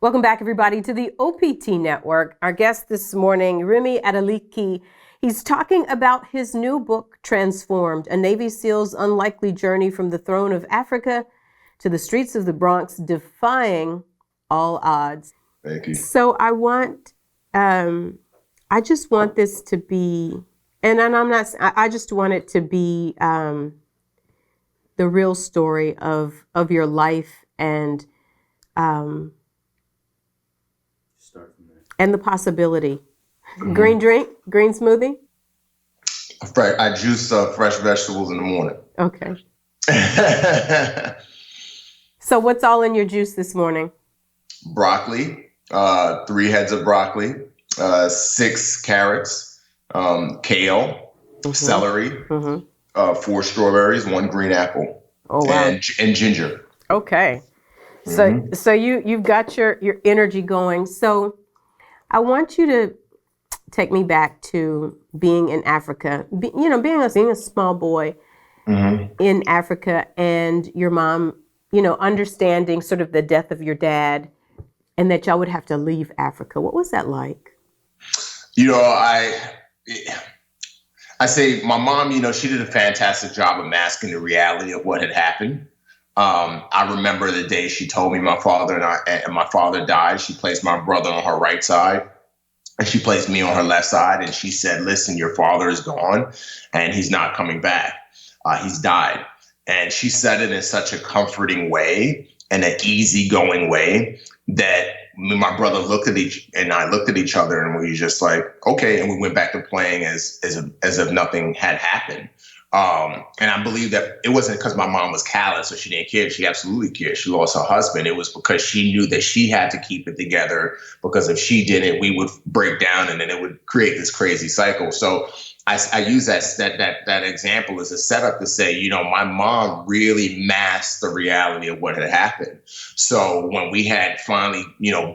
Welcome back, everybody, to the OPT Network. Our guest this morning, Remi Adeleke, he's talking about his new book, Transformed, a Navy SEAL's unlikely journey from the throne of Africa to the streets of the Bronx, defying all odds. Thank you. So I just want this to be, I just want it to be the real story of your life and Start from there. And the possibility. Mm-hmm. Green drink, green smoothie? I juice fresh vegetables in the morning. Okay. So what's all in your juice this morning? Broccoli, 3 heads of broccoli, 6 carrots, kale, celery, 4 strawberries, 1 green apple, and ginger. Okay. So you've got your energy going. So I want you to take me back to being in Africa, being a small boy in Africa, and your mom, understanding sort of the death of your dad and that y'all would have to leave Africa. What was that like? I say my mom, she did a fantastic job of masking the reality of what had happened. I remember the day she told me my father died. She placed my brother on her right side and she placed me on her left side. And she said, listen, your father is gone and he's not coming back. He's died. And she said it in such a comforting way and an easygoing way that me and my brother looked at each other and we were just like, okay. And we went back to playing as if nothing had happened. And I believe that it wasn't because my mom was callous or she didn't care. She absolutely cared. She lost her husband. It was because she knew that she had to keep it together, because if she didn't, we would break down and then it would create this crazy cycle. So I use that example as a setup to say, my mom really masked the reality of what had happened. So when we had finally,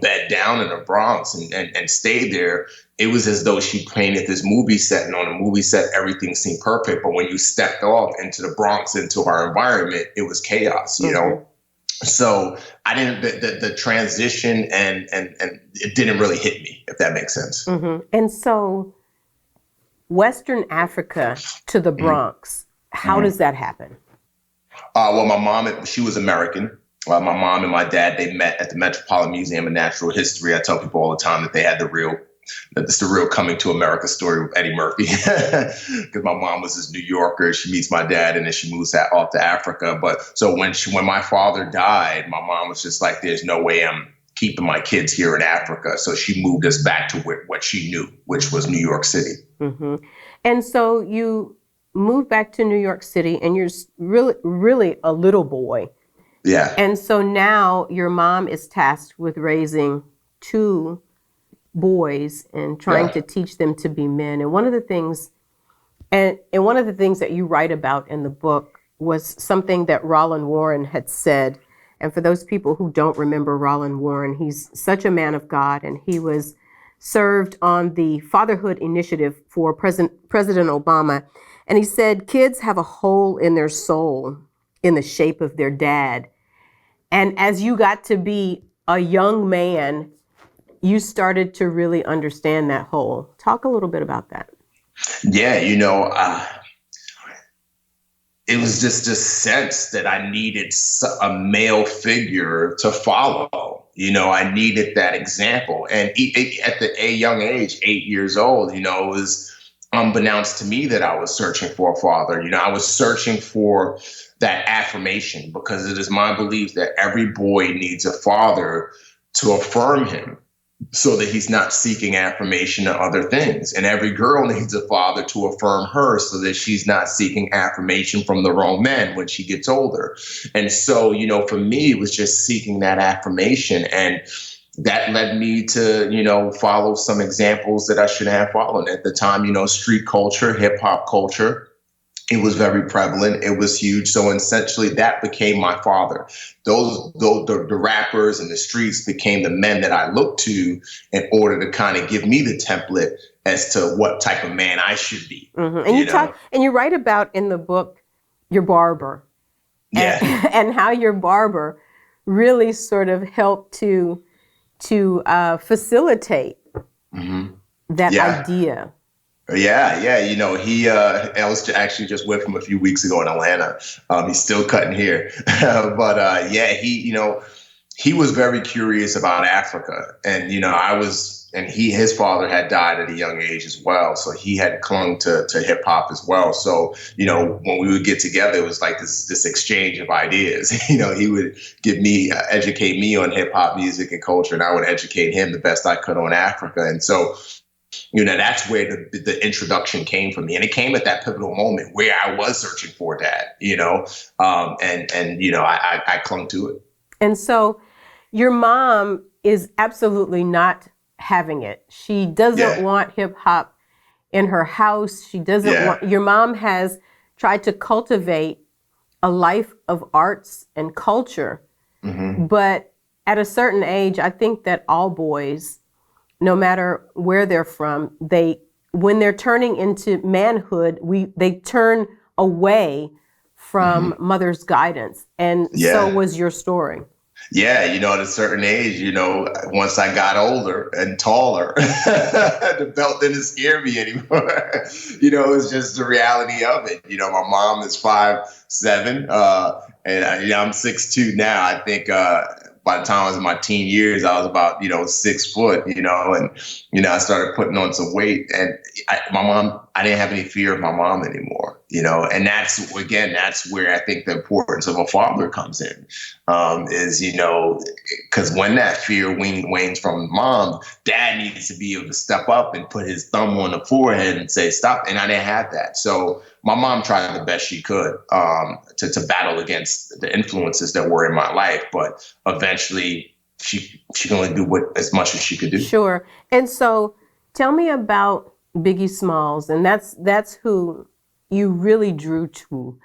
bed down in the Bronx and stayed there, it was as though she painted this movie set, and on a movie set, everything seemed perfect. But when you stepped off into the Bronx, into our environment, it was chaos, So I didn't, the transition and it didn't really hit me, if that makes sense. Mm-hmm. And so Western Africa to the Bronx, how does that happen? Well, my mom, she was American. My mom and my dad, they met at the Metropolitan Museum of Natural History. I tell people all the time that they had it's the real coming to America story with Eddie Murphy, because my mom was this New Yorker. She meets my dad and then she moves off to Africa. But so when my father died, my mom was just like, there's no way I'm keeping my kids here in Africa. So she moved us back to what she knew, which was New York City. Mm-hmm. And so you moved back to New York City and you're really, really a little boy. Yeah. And so now your mom is tasked with raising 2 boys and trying to teach them to be men. And one of the things that you write about in the book was something that Roland Warren had said. And for those people who don't remember Roland Warren, he's such a man of God, and he was served on the Fatherhood Initiative for President Obama. And he said, kids have a hole in their soul in the shape of their dad. And as you got to be a young man, you started to really understand that hole. Talk a little bit about that. Yeah, it was just this sense that I needed a male figure to follow. I needed that example. And at a young age, 8 years old, it was unbeknownst to me that I was searching for a father. I was searching for that affirmation, because it is my belief that every boy needs a father to affirm him, so that he's not seeking affirmation in other things. And every girl needs a father to affirm her so that she's not seeking affirmation from the wrong men when she gets older. And so, for me, it was just seeking that affirmation. And that led me to, follow some examples that I shouldn't have followed. At the time, street culture, hip hop culture, it was very prevalent. It was huge. So essentially that became my father. The rappers and the streets became the men that I looked to in order to kind of give me the template as to what type of man I should be. Mm-hmm. And you write about in the book your barber. Yeah. And how your barber really sort of helped to facilitate that Yeah. idea. Yeah. I was actually just with him a few weeks ago in Atlanta. He's still cutting hair, but he was very curious about Africa, and his father had died at a young age as well, so he had clung to hip hop as well. So when we would get together, it was like this exchange of ideas. He would educate me on hip hop music and culture, and I would educate him the best I could on Africa, and so. That's where the introduction came from me. And it came at that pivotal moment where I was searching for that, I clung to it. And so your mom is absolutely not having it. She doesn't want hip hop in her house. She doesn't want, your mom has tried to cultivate a life of arts and culture. But at a certain age, I think that all boys, no matter where they're from, when they're turning into manhood, they turn away from mother's guidance. And so was your story. Yeah, at a certain age, once I got older and taller, the belt didn't scare me anymore. It was just the reality of it. My mom is 5'7", and I'm 6'2" now. I think by the time I was in my teen years, I was about 6 foot. And I started putting on some weight, and I didn't have any fear of my mom anymore. And that's where I think the importance of a father comes in, because when that fear wanes from mom, dad needs to be able to step up and put his thumb on the forehead and say, stop. And I didn't have that. So my mom tried the best she could to battle against the influences that were in my life. But eventually she can only do as much as she could do. Sure. And so tell me about Biggie Smalls. And that's who you really drew to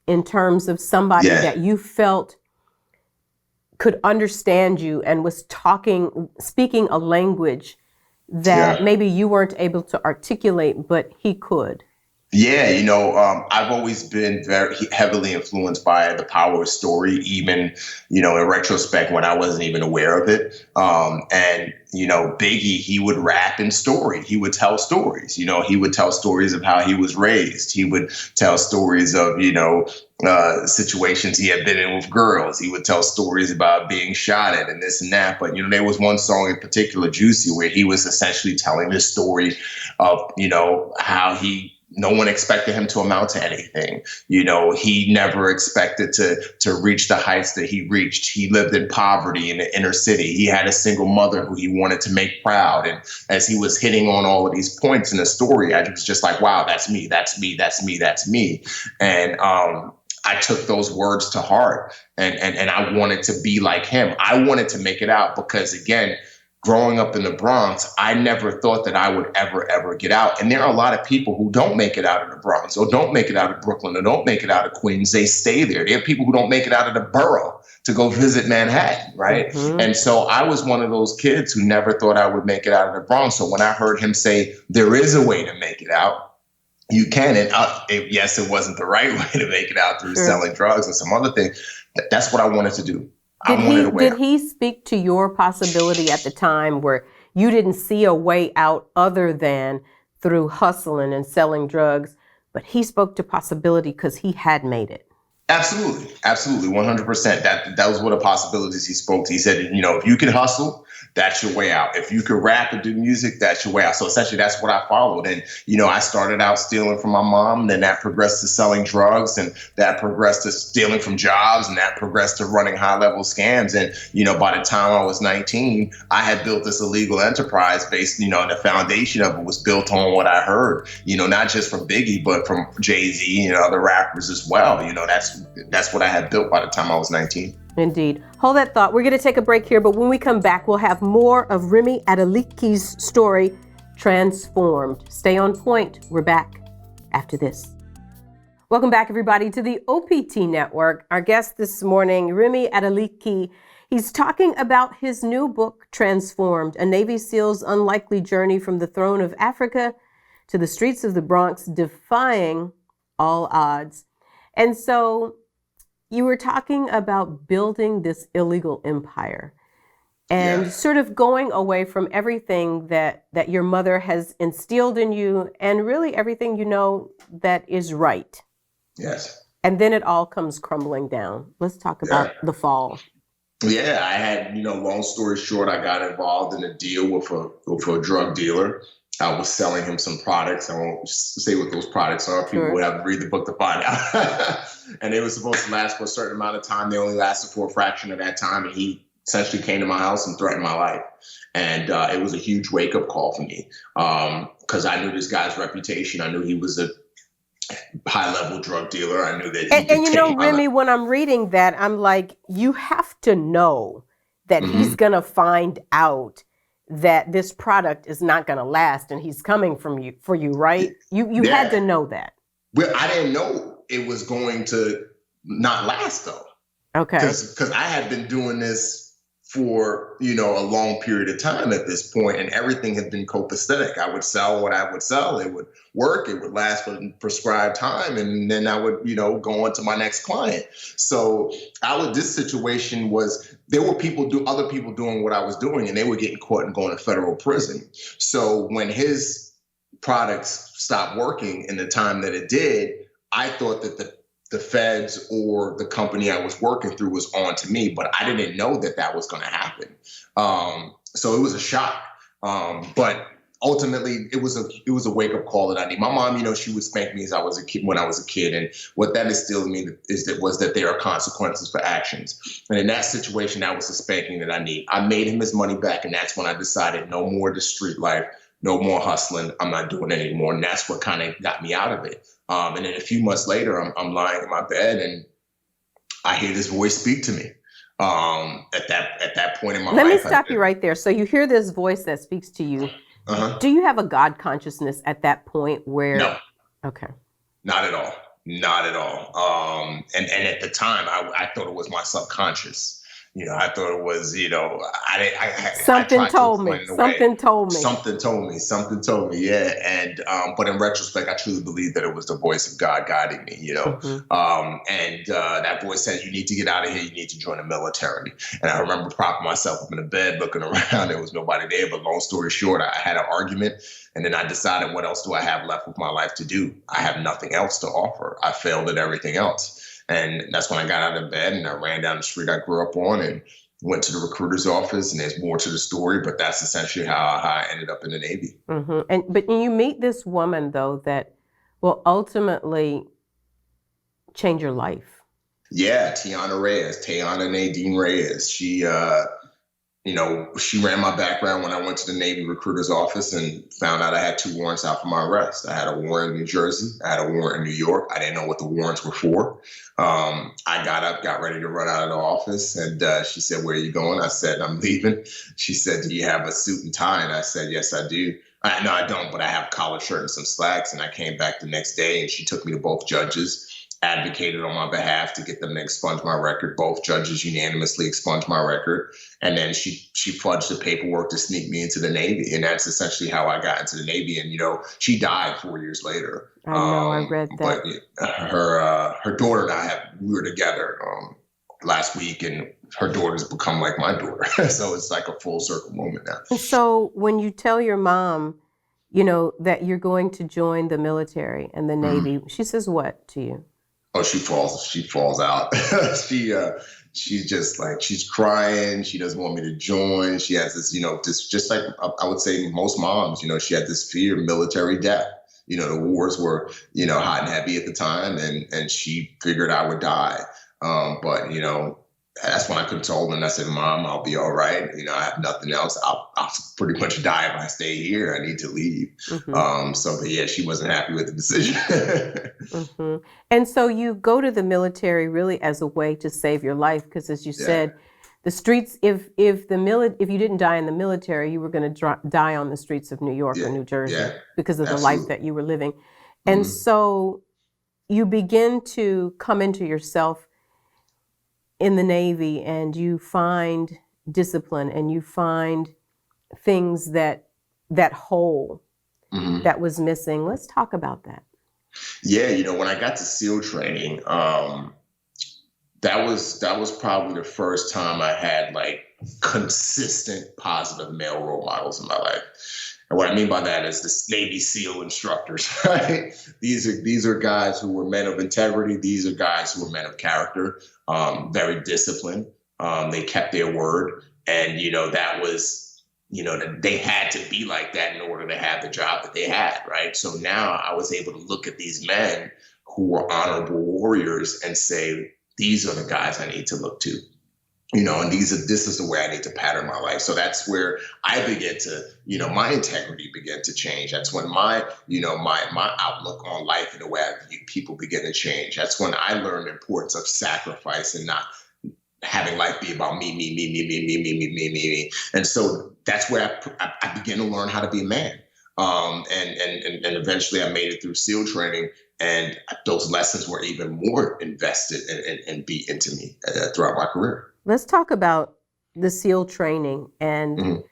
in terms of somebody that you felt could understand you and was speaking a language that maybe you weren't able to articulate, but he could. Yeah, I've always been very heavily influenced by the power of story, even, in retrospect when I wasn't even aware of it. Biggie, he would rap in story. He would tell stories. He would tell stories of how he was raised. He would tell stories of, situations he had been in with girls. He would tell stories about being shot at and this and that. But, there was one song in particular, Juicy, where he was essentially telling this story of, how no one expected him to amount to anything. He never expected to reach the heights that he reached. He lived in poverty in the inner city. He had a single mother who he wanted to make proud. And as he was hitting on all of these points in the story, I was just like, wow, that's me, that's me, that's me, that's me. And I took those words to heart, and I wanted to be like him. I wanted to make it out because, again, growing up in the Bronx, I never thought that I would ever get out. And there are a lot of people who don't make it out of the Bronx, or don't make it out of Brooklyn, or don't make it out of Queens. They stay there. There are people who don't make it out of the borough to go visit Manhattan, right? And so I was one of those kids who never thought I would make it out of the Bronx. So when I heard him say, there is a way to make it out, you can. And yes, it wasn't the right way to make it out through selling drugs and some other thing. That's what I wanted to do. Did he speak to your possibility at the time where you didn't see a way out other than through hustling and selling drugs, but he spoke to possibility because he had made it? Absolutely. 100%. That was one of the possibilities he spoke to. He said, if you can hustle, that's your way out. If you could rap and do music, that's your way out. So essentially, that's what I followed. And, I started out stealing from my mom, and then that progressed to selling drugs, and that progressed to stealing from jobs, and that progressed to running high-level scams. And, by the time I was 19, I had built this illegal enterprise based, and the foundation of it was built on what I heard, not just from Biggie, but from Jay-Z and other rappers as well. That's what I had built by the time I was 19. Indeed. Hold that thought. We're going to take a break here, but when we come back, we'll have more of Remi Adeleke's story, Transformed. Stay on point. We're back after this. Welcome back, everybody, to the OPT Network. Our guest this morning, Remi Adeleke, he's talking about his new book, Transformed, a Navy SEAL's unlikely journey from the throne of Africa to the streets of the Bronx, defying all odds. And so you were talking about building this illegal empire. and Yeah. sort of going away from everything that your mother has instilled in you, and really everything you know that is right. Yes. And then it all comes crumbling down. Let's talk Yeah. about the fall. Yeah, I had, long story short, I got involved in a deal with a drug dealer. I was selling him some products. I won't say what those products are. People Sure. would have to read the book to find out. And they were supposed to last for a certain amount of time. They only lasted for a fraction of that time. And he essentially came to my house and threatened my life. And it was a huge wake-up call for me because I knew this guy's reputation. I knew he was a high-level drug dealer. I knew that he could And you take know, my life. Remi, when I'm reading that, I'm like, you have to know that he's going to find out that this product is not going to last and he's coming for you, right? You Yeah. had to know that. Well, I didn't know it was going to not last though. Okay. Because I had been doing this for, a long period of time at this point, and everything had been copacetic. I would sell what I would sell. It would work. It would last for prescribed time. And then I would, go on to my next client. So this situation was, there were other people doing what I was doing, and they were getting caught and going to federal prison. So when his products stopped working in the time that it did, I thought that the feds or the company I was working through was on to me, but I didn't know that was going to happen. So it was a shock. But ultimately, it was a wake up call that I need. My mom, she would spank me when I was a kid, and what that instilled in me was that there are consequences for actions. And in that situation, that was the spanking that I need. I made him his money back, and that's when I decided no more of the street life, no more hustling. I'm not doing it anymore, and that's what kind of got me out of it. And then a few months later, I'm lying in my bed and I hear this voice speak to me. At that point in my life. Let me stop you right there. So you hear this voice that speaks to you. Uh-huh. Do you have a God consciousness at that point where? No. Okay. Not at all. Not at all. And at the time, I thought it was my subconscious. I thought it was, Something told me. Something told me. Yeah. And, but in retrospect, I truly believe that it was the voice of God guiding me, and that voice said, you need to get out of here. You need to join the military. And I remember propping myself up in the bed, looking around. There was nobody there. But long story short, I had an argument. And then I decided, what else do I have left with my life to do? I have nothing else to offer. I failed at everything else. And that's when I got out of bed and I ran down the street I grew up on and went to the recruiter's office. And there's more to the story, but that's essentially how I ended up in the Navy. Mm-hmm. But you meet this woman, though, that will ultimately change your life. Yeah, Tiana Nadine Reyes. She ran my background when I went to the Navy recruiter's office and found out I had 2 warrants out for my arrest. I had a warrant in New Jersey. I had a warrant in New York. I didn't know what the warrants were for. I got up, got ready to run out of the office, and she said, "Where are you going?" I said, "I'm leaving." She said, "Do you have a suit and tie?" And I said, "Yes, I do." No, I don't, but I have a collared shirt and some slacks. And I came back the next day, and she took me to both judges, advocated on my behalf to get them to expunge my record. Both judges unanimously expunged my record. And then she fudged the paperwork to sneak me into the Navy. And that's essentially how I got into the Navy. And, she died 4 years later. I know, I read that. But her daughter and we were together last week, and her daughter's become like my daughter. So it's like a full circle moment now. And so when you tell your mom, that you're going to join the military and the Navy, she says what to you? Oh, she falls out. She's just like, she's crying. She doesn't want me to join. She has this, just like I would say most moms, she had this fear of military death. The wars were, hot and heavy at the time, and she figured I would die. But, that's when I consoled her and I said, "Mom, I'll be all right. I have nothing else. I'll pretty much die if I stay here. I need to leave." But yeah, she wasn't happy with the decision. And so you go to the military really as a way to save your life, because as you said, the streets, if you didn't die in the military, you were going to die on the streets of New York or New Jersey because of the life that you were living. And so you begin to come into yourself in the Navy, and you find discipline, and you find things that hole that was missing. Let's talk about that. Yeah, when I got to SEAL training, that was probably the first time I had like consistent positive male role models in my life. And what I mean by that is the Navy SEAL instructors, right? These are guys who were men of integrity. These are guys who were men of character, very disciplined. They kept their word. And, that was, they had to be like that in order to have the job that they had, right? So now I was able to look at these men who were honorable warriors and say, these are the guys I need to look to. And this is the way I need to pattern my life. So that's where I began to, my integrity began to change. That's when my outlook on life and the way I view people began to change. That's when I learned the importance of sacrifice and not having life be about me, me, me, me, me, me, me, me, me, me, me. And so that's where I began to learn how to be a man. And eventually I made it through SEAL training, and those lessons were even more invested and beat into me throughout my career. Let's talk about the SEAL training. And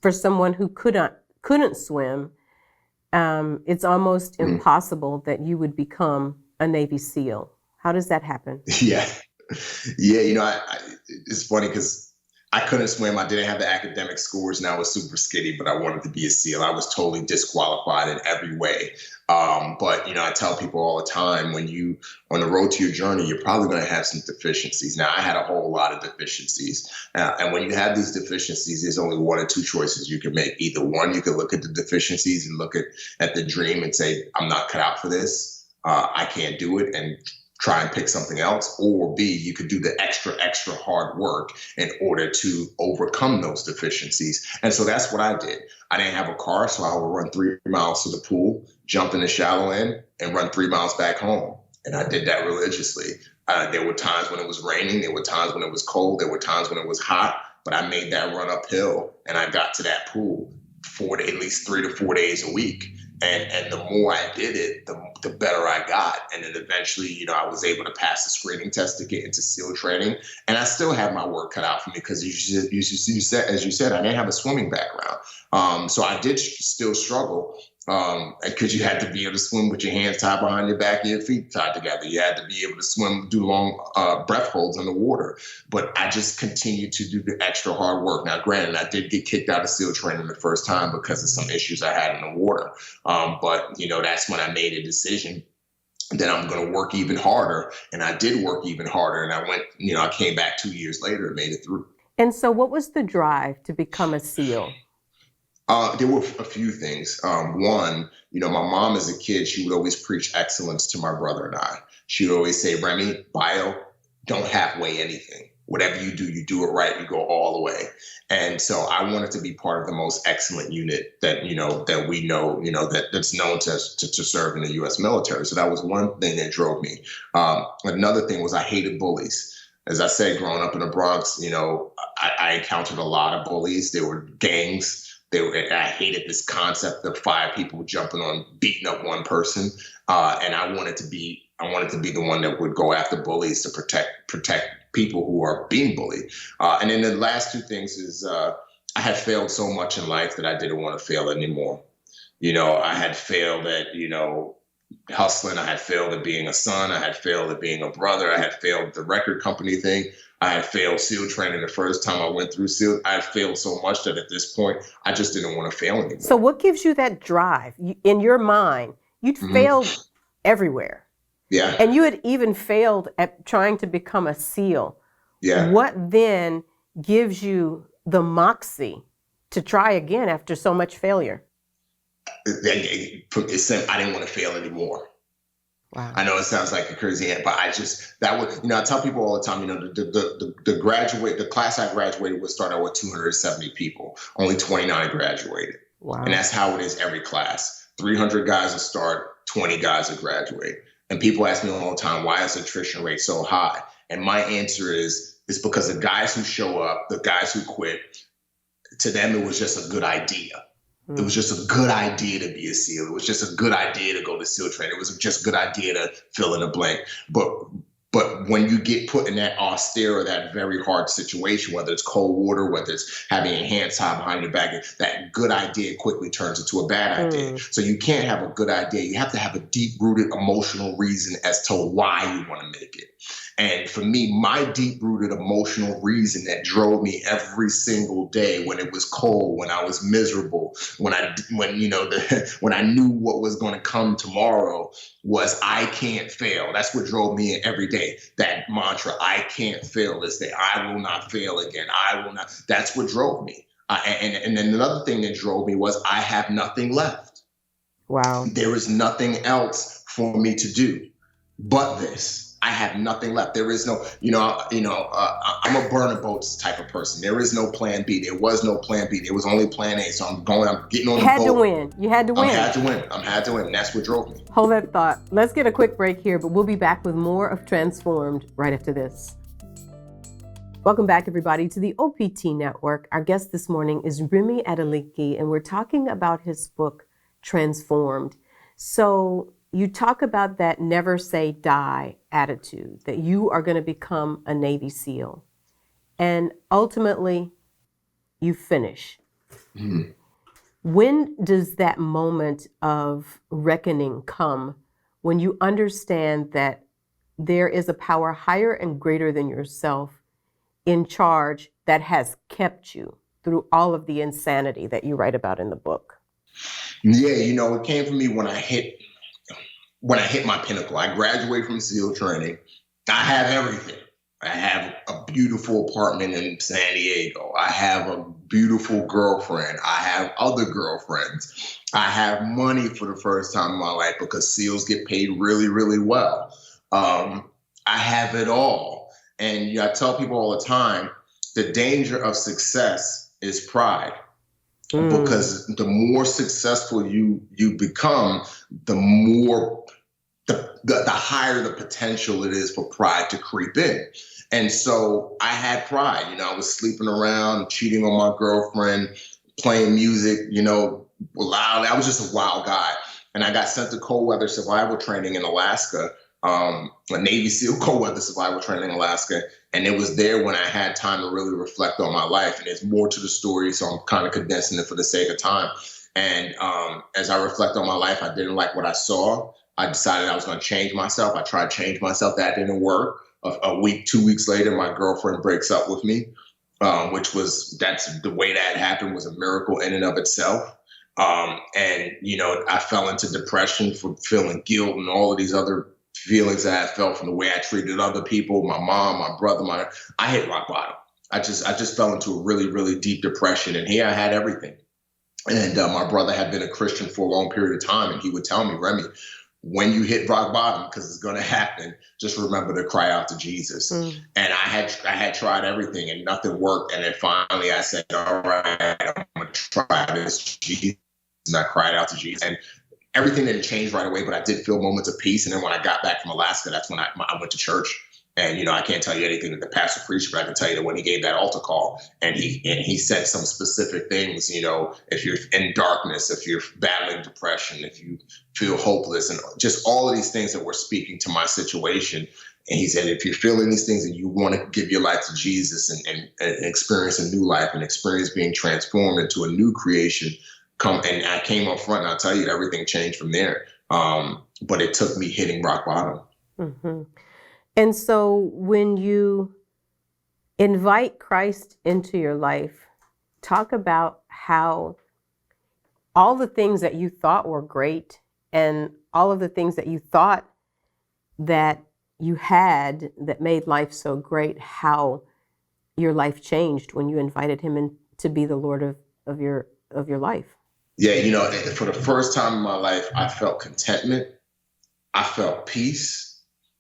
for someone who couldn't swim, it's almost impossible that you would become a Navy SEAL. How does that happen? Yeah. It's funny because I couldn't swim. I didn't have the academic scores, and I was super skinny, but I wanted to be a SEAL. I was totally disqualified in every way. But I tell people all the time, when you on the road to your journey, you're probably going to have some deficiencies. Now, I had a whole lot of deficiencies. And when you have these deficiencies, there's only one or two choices you can make. Either one, you can look at the deficiencies and look at the dream and say, I'm not cut out for this. I can't do it. And try and pick something else. Or B, you could do the extra hard work in order to overcome those deficiencies. And so that's what I did. I didn't have a car, so I would run 3 miles to the pool, jump in the shallow end, and run 3 miles back home. And I did that religiously. There were times when it was raining. There were times when it was cold. There were times when it was hot. But I made that run uphill, and I got to that pool at least 3 to 4 days a week. And the more I did it, the better I got. And then eventually, I was able to pass the screening test to get into SEAL training. And I still have my work cut out for me because as you said, I didn't have a swimming background. So I did still struggle because you had to be able to swim with your hands tied behind your back and your feet tied together. You had to be able to swim, do long breath holds in the water. But I just continued to do the extra hard work. Now, granted, I did get kicked out of SEAL training the first time because of some issues I had in the water. But that's when I made a decision that I'm going to work even harder. And I did work even harder. And I went, I came back 2 years later and made it through. And so what was the drive to become a SEAL? There were a few things. One, my mom as a kid, she would always preach excellence to my brother and I. She would always say, Remi, bio, don't halfway anything. Whatever you do it right, you go all the way. And so I wanted to be part of the most excellent unit that we know, that's known to serve in the U.S. military. So that was one thing that drove me. Another thing was I hated bullies. As I said, growing up in the Bronx, I encountered a lot of bullies. There were gangs. I hated this concept of 5 people jumping on, beating up one person. And I wanted to be the one that would go after bullies to protect people who are being bullied. And then the last 2 things is I had failed so much in life that I didn't want to fail anymore. I had failed at, hustling. I had failed at being a son. I had failed at being a brother. I had failed the record company thing. I had failed SEAL training the first time I went through SEAL. I had failed so much that at this point, I just didn't want to fail anymore. So what gives you that drive? In your mind, you'd failed everywhere. Yeah. And you had even failed at trying to become a SEAL. Yeah. What then gives you the moxie to try again after so much failure? I didn't want to fail anymore. Wow. I know it sounds like a crazy answer, but I tell people all the time, the class I graduated with started with 270 people. Only 29 graduated. Wow. And that's how it is every class. 300 guys will start, 20 guys will graduate. And people ask me all the time, why is attrition rate so high? And my answer is, it's because the guys who show up, the guys who quit, to them, it was just a good idea. It was just a good idea to be a SEAL. It was just a good idea to go to SEAL training. It was just a good idea to fill in a blank. But when you get put in that austere or that very hard situation, whether it's cold water, whether it's having your hands tied behind your back, that good idea quickly turns into a bad idea. So you can't have a good idea. You have to have a deep-rooted emotional reason as to why you want to make it. And for me, my deep-rooted emotional reason that drove me every single day when it was cold, when I was miserable, when when I knew what was going to come tomorrow, was I can't fail. That's what drove me every day. That mantra, I can't fail this day. I will not fail again. I will not. That's what drove me. And then another thing that drove me was I have nothing left. Wow. There is nothing else for me to do but this. I have nothing left. There is no, I'm a burn a boats type of person. There is no plan B. There was no plan B. There was only plan A. So I'm getting on the boat. You had to win. You had to win. I had to win. That's what drove me. Hold that thought. Let's get a quick break here, but we'll be back with more of Transformed right after this. Welcome back, everybody, to the OPT Network. Our guest this morning is Remi Adeleke, and we're talking about his book, Transformed. So you talk about that never say die attitude, that you are going to become a Navy SEAL. And ultimately, you finish. Mm-hmm. When does that moment of reckoning come, when you understand that there is a power higher and greater than yourself in charge that has kept you through all of the insanity that you write about in the book? Yeah, it came from me when I hit my pinnacle. I graduated from SEAL training. I have everything. I have a beautiful apartment in San Diego. I have a beautiful girlfriend. I have other girlfriends. I have money for the first time in my life because SEALs get paid really, really well. I have it all. And I tell people all the time, the danger of success is pride. Because the more successful you become, the more the higher the potential it is for pride to creep in. And so I had pride. I was sleeping around, cheating on my girlfriend, playing music, loud. I was just a wild guy. And I got sent to cold weather survival training in Alaska, a Navy SEAL cold weather survival training in Alaska. And it was there when I had time to really reflect on my life. And there's more to the story, so I'm kind of condensing it for the sake of time. And as I reflect on my life, I didn't like what I saw. I decided I was going to change myself. I tried to change myself. That didn't work. A week, 2 weeks later, my girlfriend breaks up with me, that's the way that happened was a miracle in and of itself. And I fell into depression from feeling guilt and all of these other feelings that I felt from the way I treated other people, my mom, my brother, I hit rock bottom. I just fell into a really, really deep depression. And here I had everything. And my brother had been a Christian for a long period of time. And he would tell me, Remi, when you hit rock bottom, because it's going to happen, just remember to cry out to Jesus. And I had tried everything and nothing worked. And then finally I said, all right, I'm going to try this Jesus. And I cried out to Jesus. And everything didn't change right away, but I did feel moments of peace. And then when I got back from Alaska, that's when I went to church. And, I can't tell you anything that the pastor preached, but I can tell you that when he gave that altar call and he said some specific things, if you're in darkness, if you're battling depression, if you feel hopeless, and just all of these things that were speaking to my situation. And he said, if you're feeling these things and you want to give your life to Jesus and experience a new life and experience being transformed into a new creation, come. And I came up front and I'll tell you, everything changed from there. But it took me hitting rock bottom. Mm-hmm. And so when you invite Christ into your life, talk about how all the things that you thought were great and all of the things that you thought that you had that made life so great, how your life changed when you invited him in to be the Lord of your life. Yeah, for the first time in my life, I felt contentment. I felt peace.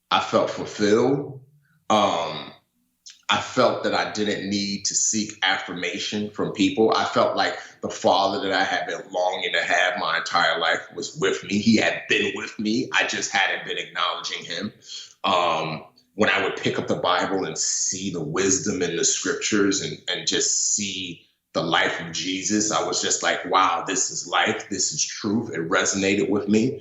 I felt fulfilled. I felt that I didn't need to seek affirmation from people. I felt like the father that I had been longing to have my entire life was with me. He had been with me. I just hadn't been acknowledging him. When I would pick up the Bible and see the wisdom in the scriptures and just see the life of Jesus, I was just like, wow, this is life. This is truth. It resonated with me.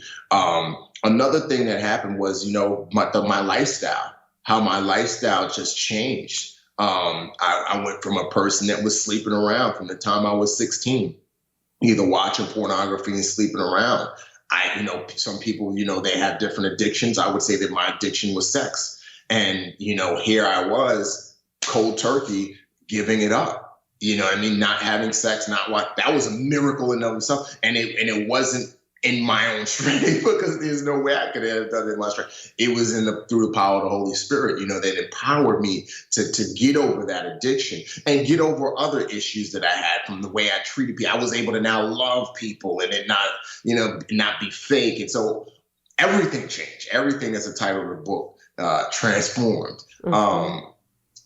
Another thing that happened was, my lifestyle, how my lifestyle just changed. I went from a person that was sleeping around from the time I was 16, either watching pornography and sleeping around. Some people, they have different addictions. I would say that my addiction was sex. And, here I was, cold turkey, giving it up. You know what I mean? Not having sex, not what, that was a miracle in and of itself. And it wasn't in my own strength, because there's no way I could have done it in my strength. It was through the power of the Holy Spirit, that empowered me to get over that addiction and get over other issues that I had from the way I treated people. I was able to now love people and it not, not be fake. And so everything changed. Everything, as the title of the book, transformed. Mm-hmm.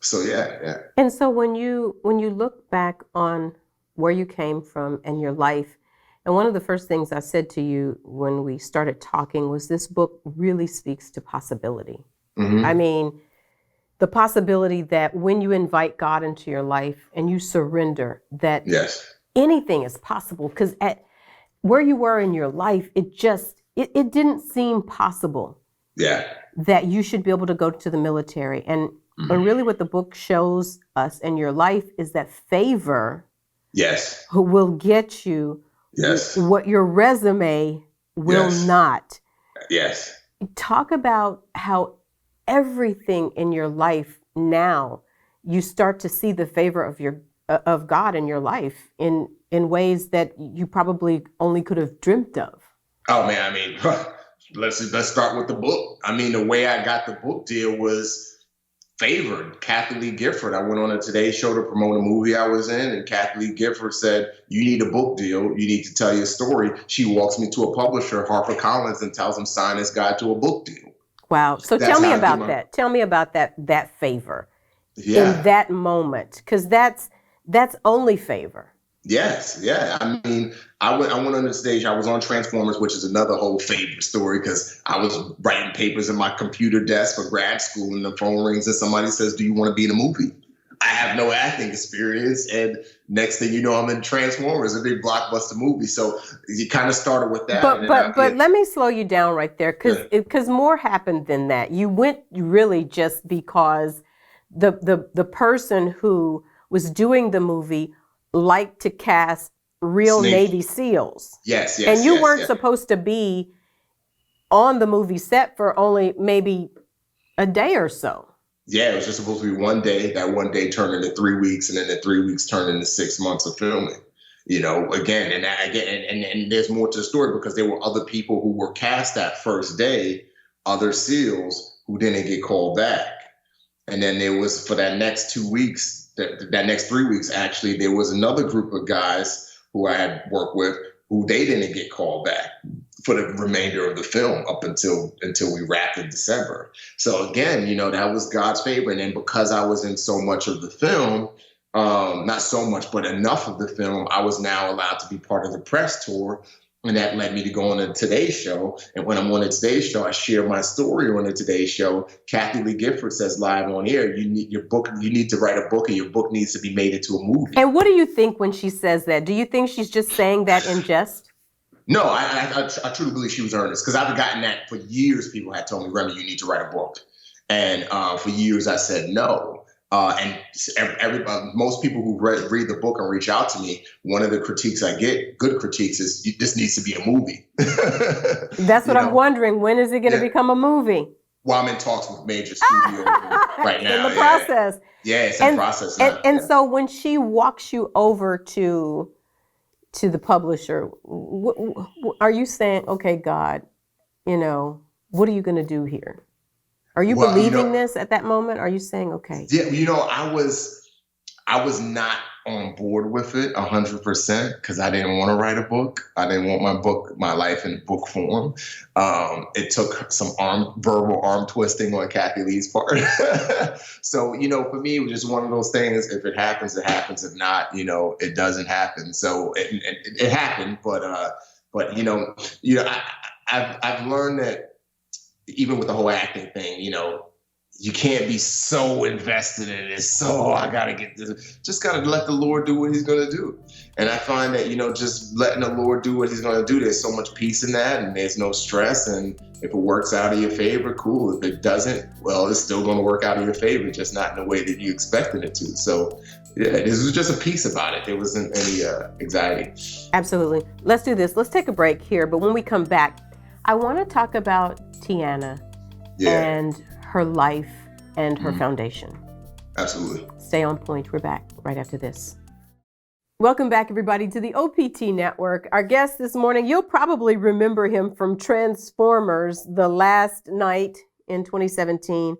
So yeah. And so when you look back on where you came from and your life, and one of the first things I said to you when we started talking was, this book really speaks to possibility. Mm-hmm. I mean, the possibility that when you invite God into your life and you surrender, that Yes. anything is possible. Because at where you were in your life, it didn't seem possible. Yeah. That you should be able to go to the military. And really what the book shows us in your life is that favor Yes. will get you Yes. what your resume will not. Yes. Talk about how everything in your life now, you start to see the favor of God in your life in ways that you probably only could have dreamt of. Oh man, I mean, let's start with the book. I mean, the way I got the book deal was favored. Kathy Lee Gifford. I went on a Today Show to promote a movie I was in, and Kathy Lee Gifford said, "You need a book deal. You need to tell your story." She walks me to a publisher, HarperCollins, and tells him, "Sign this guy to a book deal." Wow. So tell me about that. Tell me about that favor in that moment, because that's only favor. Yes, yeah. I mean, I went on the stage. I was on Transformers, which is another whole favorite story, because I was writing papers in my computer desk for grad school, and the phone rings and somebody says, "Do you want to be in a movie?" I have no acting experience, and next thing you know, I'm in Transformers, a big blockbuster movie. So you kind of started with that. But let me slow you down right there, because more happened than that. You went really just because the person who was doing the movie liked to cast real Navy SEALs. Yes. And you weren't supposed to be on the movie set for only maybe a day or so. Yeah, it was just supposed to be one day. That one day turned into 3 weeks, and then the 3 weeks turned into 6 months of filming. Again, and there's more to the story, because there were other people who were cast that first day, other SEALs who didn't get called back. And then there was, for that next 2 weeks, that next 3 weeks, actually, there was another group of guys who I had worked with who they didn't get called back for the remainder of the film up until we wrapped in December. So again, that was God's favor. And then because I was in so much of the film, not so much, but enough of the film, I was now allowed to be part of the press tour. And that led me to go on the Today Show. And when I'm on the Today Show, I share my story on the Today Show. Kathy Lee Gifford says live on air, "You need to write a book, and your book needs to be made into a movie." And what do you think when she says that? Do you think she's just saying that in jest? No, I truly believe she was earnest, because I've gotten that for years. People had told me, "Remi, you need to write a book." And for years I said no. And most people who read the book and reach out to me, one of the critiques I get, good critiques, is, "This needs to be a movie." That's what I'm wondering. When is it going to become a movie? Well, I'm in talks with major studios right now. In the process. Yeah, it's in process now. And so when she walks you over to the publisher, are you saying, "Okay, God, what are you going to do here"? Are you believing this at that moment? Are you saying, okay? Yeah, I was not on board with it 100%, because I didn't want to write a book. I didn't want my life in book form. It took some verbal arm twisting on Kathy Lee's part. So, for me, it was just one of those things. If it happens, it happens. If not, it doesn't happen. So it happened, but I've learned that, even with the whole acting thing, you can't be so invested in it. So I got to get this. Just got to let the Lord do what he's going to do. And I find that, just letting the Lord do what he's going to do, there's so much peace in that, and there's no stress. And if it works out in your favor, cool. If it doesn't, well, it's still going to work out in your favor, just not in the way that you expected it to. So yeah, this was just a peace about it. There wasn't any anxiety. Absolutely. Let's do this. Let's take a break here. But when we come back, I want to talk about Tiana and her life and her foundation. Absolutely. Stay on point. We're back right after this. Welcome back, everybody, to the OPT Network. Our guest this morning, you'll probably remember him from Transformers: The Last Night in 2017,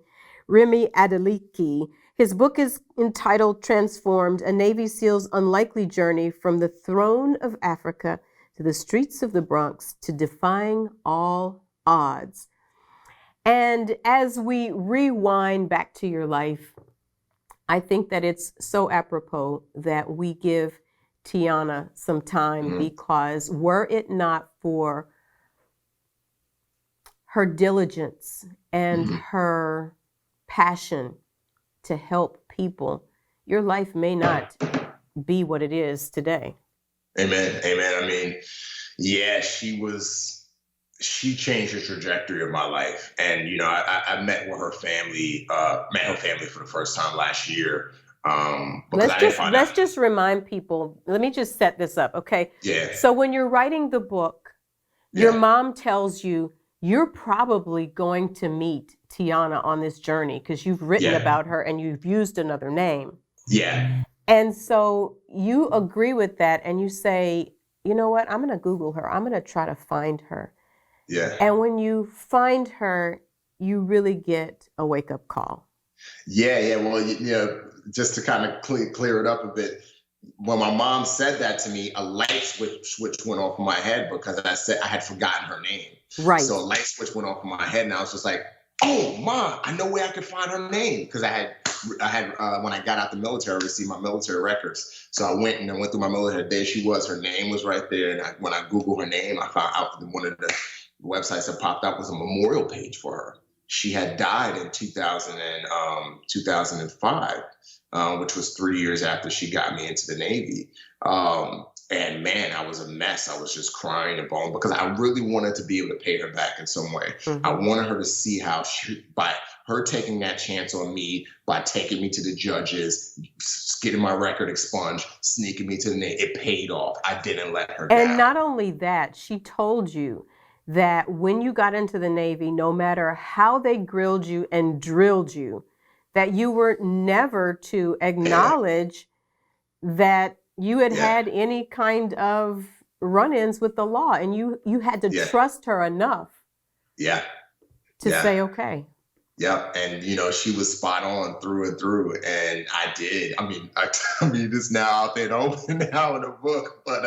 Remi Adeleke. His book is entitled Transformed, A Navy SEAL's Unlikely Journey from the Throne of Africa to the Streets of the Bronx to Defying All Odds. And as we rewind back to your life, I think that it's so apropos that we give Tiana some time, because were it not for her diligence and her passion to help people, your life may not be what it is today. Amen. I mean, yeah, she changed the trajectory of my life. And, you know, I met with her family, for the first time last year. Let's just remind people, let me just set this up, okay? Yeah. So when you're writing the book, your mom tells you you're probably going to meet Tiana on this journey because you've written about her and you've used another name. Yeah. And so you agree with that and you say, you know what, I'm going to Google her. I'm going to try to find her. Yeah. And when you find her, you really get a wake-up call. Yeah. Well, you know, just to kind of clear it up a bit, when my mom said that to me, a light switch went off in my head because I had forgotten her name. Right. So a light switch went off in my head, and I was just like, "Oh, Mom, I know where I could find her name." Because I had when I got out the military, I received my military records. So I went through my military. There she was. Her name was right there. And when I Googled her name, I found out one of the websites that popped up was a memorial page for her. She had died in 2005, which was 3 years after she got me into the Navy. And man, I was a mess. I was just crying and bawling because I really wanted to be able to pay her back in some way. I wanted her to see how by her taking that chance on me, by taking me to the judges, getting my record expunged, sneaking me to the Navy, it paid off. I didn't let her down. And not only that, she told you that when you got into the Navy, no matter how they grilled you and drilled you, that you were never to acknowledge that you had had any kind of run-ins with the law, and you had to trust her enough to say, okay. Yeah, and you know, she was spot on through and through, and I did. I mean, it's now out there open now in the book, but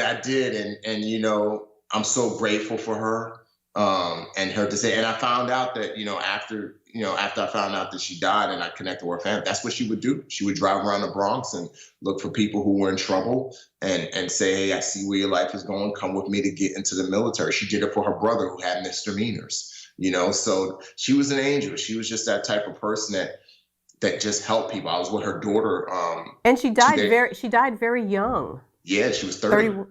I did, and you know, I'm so grateful for her and her to say. And I found out that after I found out that she died, and I connected with her family, that's what she would do. She would drive around the Bronx and look for people who were in trouble and say, "Hey, I see where your life is going. Come with me to get into the military." She did it for her brother who had misdemeanors. So she was an angel. She was just that type of person that just helped people. I was with her daughter. And she died very young. Yeah, she was 30.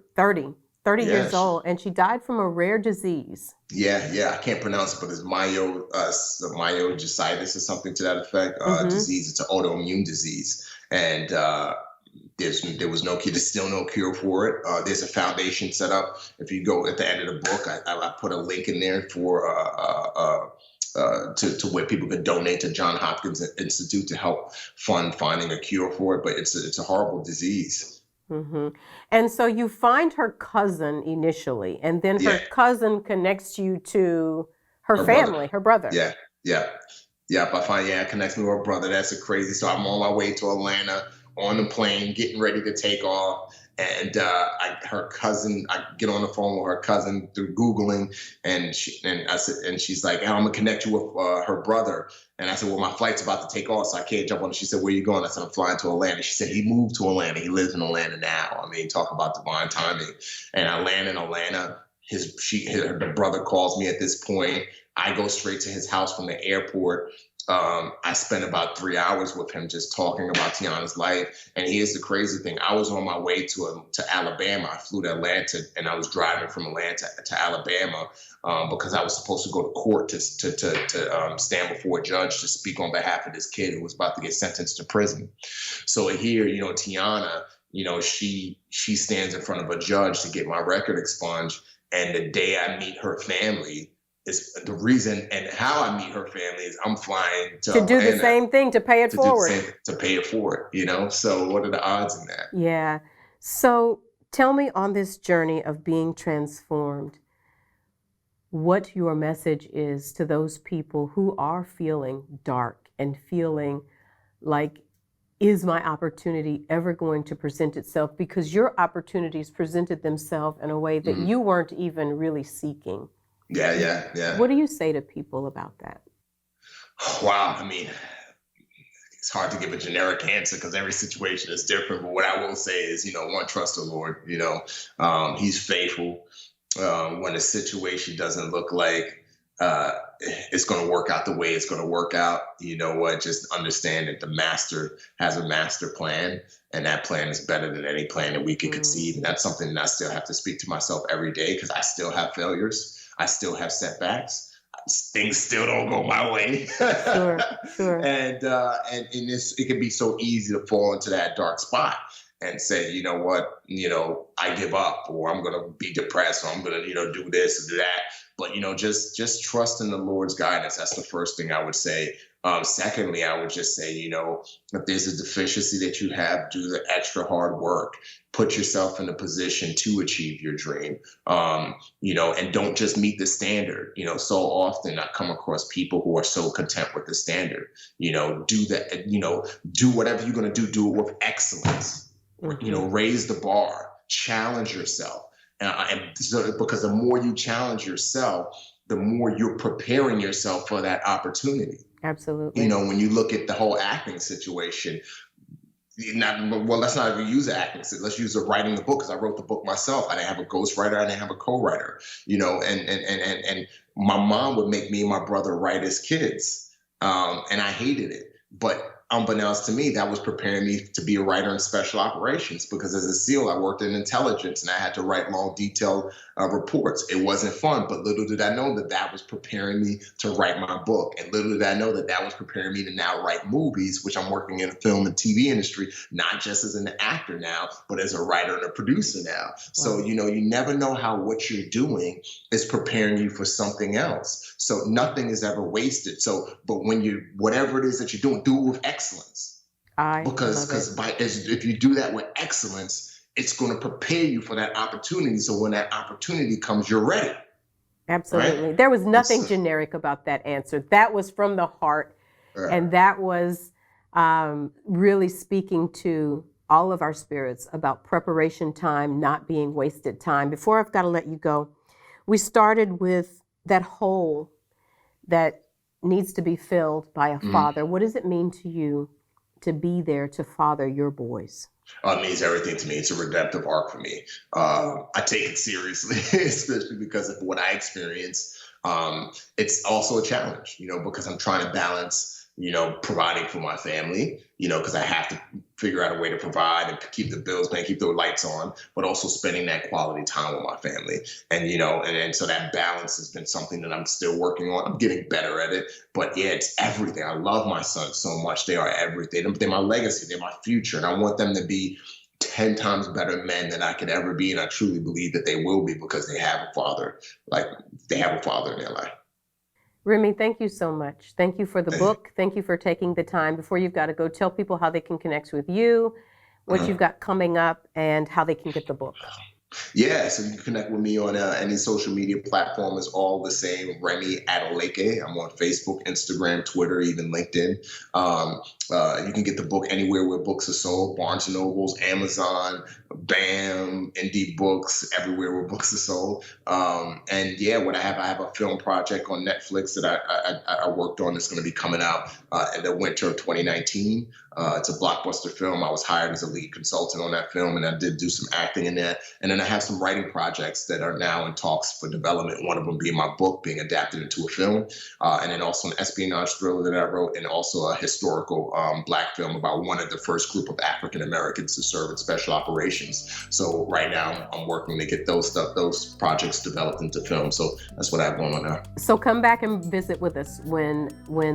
30 years old, and she died from a rare disease. Yeah, I can't pronounce it, but it's myositis or something to that effect. Disease. It's an autoimmune disease, and there was no cure. There's still no cure for it. There's a foundation set up. If you go at the end of the book, I put a link in there for to where people could donate to Johns Hopkins Institute to help fund finding a cure for it. But it's a horrible disease. Mm-hmm. And so you find her cousin initially, and then her cousin connects you to her family, her brother. Yeah. It connects me with her brother. That's crazy. So I'm on my way to Atlanta on the plane, getting ready to take off. And I get on the phone with her cousin through Googling, and she's like, "Hey, I'm gonna connect you with her brother." And I said, "Well, my flight's about to take off, so I can't jump on it." She said, "Where you going?" I said, "I'm flying to Atlanta." She said, "He moved to Atlanta. He lives in Atlanta now." I mean, talk about divine timing. And I land in Atlanta. The brother calls me at this point. I go straight to his house from the airport. I spent about 3 hours with him just talking about Tiana's life. And here's the crazy thing. I was on my way to Alabama. I flew to Atlanta, and I was driving from Atlanta to Alabama because I was supposed to go to court to stand before a judge to speak on behalf of this kid who was about to get sentenced to prison. So here, Tiana, she stands in front of a judge to get my record expunged. And the day I meet her family, is the reason, and how I meet her family is I'm flying to do the Atlanta same thing, to pay it to forward. to pay it forward, you know? So what are the odds in that? Yeah. So tell me, on this journey of being transformed, what your message is to those people who are feeling dark and feeling like, is my opportunity ever going to present itself? Because your opportunities presented themselves in a way that you weren't even really seeking. Yeah. What do you say to people about that? Wow. I mean, it's hard to give a generic answer because every situation is different. But what I will say is, one, trust the Lord. He's faithful. When a situation doesn't look like it's going to work out the way it's going to work out, you know what? Just understand that the master has a master plan, and that plan is better than any plan that we could conceive. And that's something that I still have to speak to myself every day, because I still have failures. I still have setbacks. Things still don't go my way. Sure. And in this, it can be so easy to fall into that dark spot and say, you know what, I give up, or I'm going to be depressed, or I'm going to, do this or do that. But, just trust in the Lord's guidance. That's the first thing I would say. Secondly, I would just say, if there's a deficiency that you have, do the extra hard work. Put yourself in a position to achieve your dream, and don't just meet the standard. So often I come across people who are so content with the standard. Do that, do whatever you're going to do it with excellence. Raise the bar, challenge yourself. And so, because the more you challenge yourself, the more you're preparing yourself for that opportunity. Absolutely. When you look at the whole acting situation, let's not even use acting. Let's use the writing the book, because I wrote the book myself. I didn't have a ghostwriter. I didn't have a co-writer, and my mom would make me and my brother write as kids. And I hated it. But unbeknownst to me, that was preparing me to be a writer in special operations, because as a SEAL, I worked in intelligence and I had to write long, detailed reports. It wasn't fun, but little did I know that that was preparing me to write my book. And little did I know that that was preparing me to now write movies, which I'm working in the film and TV industry, not just as an actor now, but as a writer and a producer now. Wow. So, you never know how what you're doing is preparing you for something else. So nothing is ever wasted. So, but when whatever it is that you're doing, do it with excellence. Because if you do that with excellence, it's going to prepare you for that opportunity. So when that opportunity comes, you're ready. Absolutely. Right? There was nothing generic about that answer. That was from the heart. Right. And that was really speaking to all of our spirits about preparation time, not being wasted time. Before I've got to let you go, we started with that hole that needs to be filled by a father. What does it mean to you to be there to father your boys? It means everything to me. It's a redemptive arc for me. I take it seriously, especially because of what I experience. It's also a challenge, because I'm trying to balance, providing for my family, because I have to figure out a way to provide and keep the bills paying, keep the lights on, but also spending that quality time with my family. And, and so that balance has been something that I'm still working on. I'm getting better at it, but yeah, it's everything. I love my sons so much. They are everything. They're my legacy. They're my future. And I want them to be 10 times better men than I could ever be. And I truly believe that they will be, because they have a father, they have a father in their life. Remi, thank you so much. Thank you for the book. Thank you for taking the time. Before you've got to go, tell people how they can connect with you, what you've got coming up, and how they can get the book. Yeah, so you can connect with me on any social media platform. Is all the same, Remi Adeleke. I'm on Facebook, Instagram, Twitter, even LinkedIn. You can get the book anywhere where books are sold: Barnes and Nobles, Amazon, BAM, Indie Books, everywhere where books are sold. And yeah, I have a film project on Netflix that I worked on that's going to be coming out in the winter of 2019. It's a blockbuster film. I was hired as a lead consultant on that film, and I did do some acting in that. And then I have some writing projects that are now in talks for development. One of them being my book being adapted into a film, and then also an espionage thriller that I wrote, and also a historical Black film about one of the first group of African Americans to serve in special operations. So right now I'm working to get those projects developed into film. So that's what I have going on now. So come back and visit with us when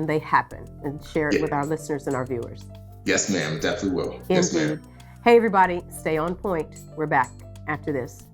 they happen, and share it with our listeners and our viewers. Yes, ma'am. Definitely will. Indeed. Yes, ma'am. Hey, everybody, stay on point. We're back after this.